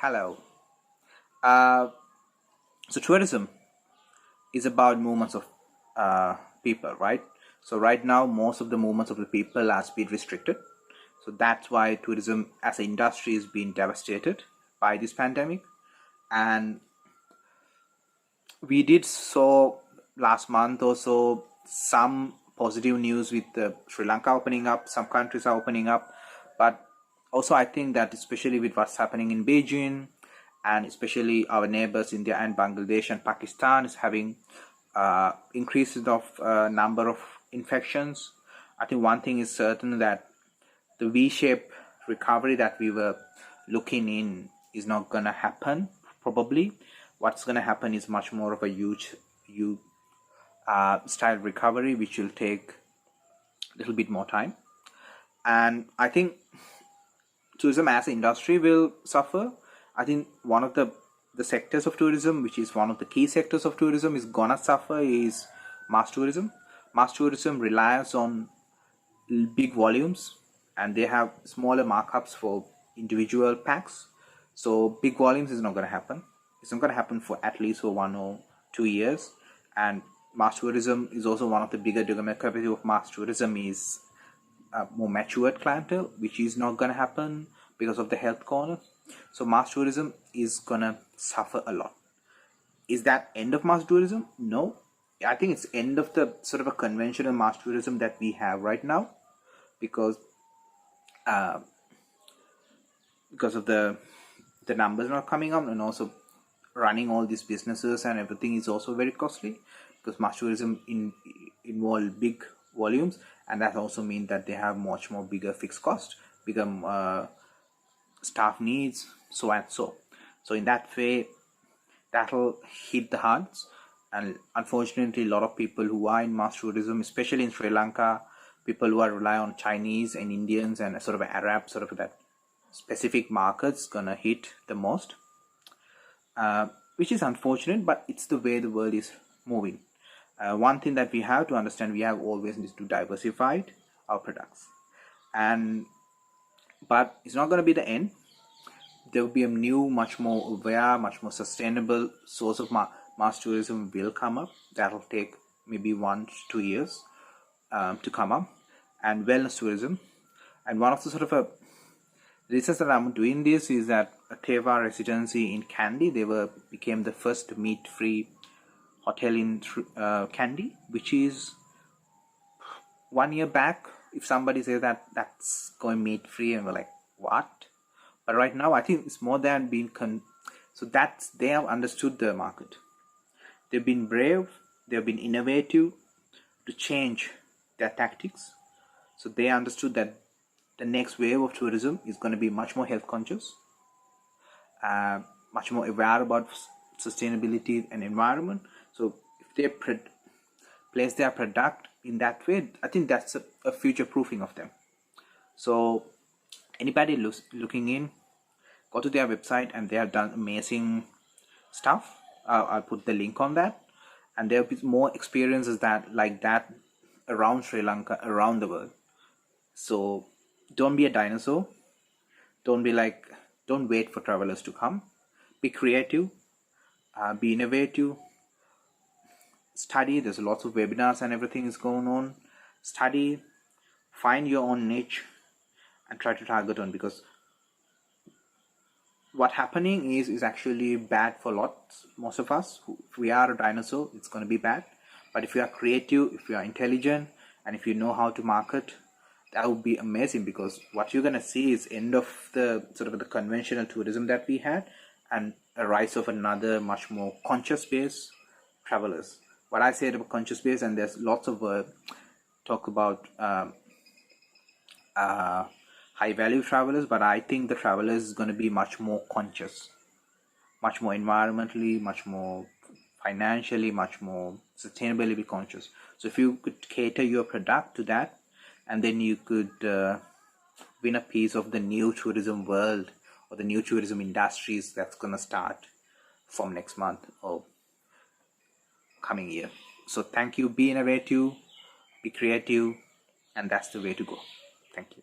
Hello. Uh, so tourism is about movements of people, right? So right now, most of the movements of the people has been restricted. So that's why tourism as an industry is being devastated by this pandemic. And we did saw last month or so some positive news with Sri Lanka opening up. Some countries are opening up, but also I think that especially with what's happening in Beijing, and especially our neighbors India and Bangladesh and Pakistan is having increases of number of infections. I think one thing is certain, that the V-shaped recovery that we were looking in is not gonna happen probably. What's gonna happen is much more of a huge style recovery, which will take a little bit more time. And I think tourism as an industry will suffer. I think one of the sectors of tourism, which is one of the key sectors of tourism, is gonna suffer is mass tourism. Mass tourism relies on big volumes, and they have smaller markups for individual packs. So big volumes is not going to happen. It's not going to happen for at least for 1 or 2 years. And mass tourism is also one of the bigger demographics of mass tourism is a more matured clientele, which is not going to happen because of the health corner. So mass tourism is going to suffer a lot. Is that end of mass tourism? No. I think it's end of the sort of a conventional mass tourism that we have right now, because of the numbers not coming up, and also running all these businesses and everything is also very costly, because mass tourism involve big volumes, and that also means that they have much more bigger fixed cost, bigger staff needs, so and so. So in that way, that'll hit the hearts. And unfortunately, a lot of people who are in mass tourism, especially in Sri Lanka, people who are rely on Chinese and Indians and sort of Arab, sort of that specific markets, gonna hit the most, which is unfortunate, but it's the way the world is moving. One thing that we have to understand, we have always need to diversify our products, but it's not going to be the end. There will be a new, much more aware, much more sustainable source of mass tourism will come up. That'll take maybe 1 to 2 years to come up. And wellness tourism. And one of the sort of reasons that I'm doing this is that a Teva residency in Kandy, they became the first meat-free hotel in Kandy, which is 1 year back. If somebody says that that's going meat-free, and we're like, what? But right now, I think it's more than being so that's, they have understood the market. They've been brave. They've been innovative to change their tactics. So they understood that the next wave of tourism is going to be much more health conscious, much more aware about sustainability and environment. So if they place their product in that way, I think that's a future proofing of them. So anybody looking in, go to their website, and they have done amazing stuff. I'll put the link on that, and there will be more experiences like that around Sri Lanka, around the world. So don't be a dinosaur. Don't wait for travelers to come. Be creative, be innovative, study. There's lots of webinars and everything is going on. Study, find your own niche, and try to target on, because what happening is actually bad for most of us. If we are a dinosaur, it's going to be bad. But if you are creative, if you are intelligent, and if you know how to market, that would be amazing, because what you're going to see is end of the sort of the conventional tourism that we had, and a rise of another much more conscious based travelers. What I said about conscious based, and there's lots of talk about high value travelers, but I think the travelers is going to be much more conscious, much more environmentally, much more financially, much more sustainability conscious. So if you could cater your product to that, and then you could win a piece of the new tourism world, or the new tourism industries that's going to start from next month or coming year. So thank you. Be innovative, be creative, and that's the way to go. Thank you.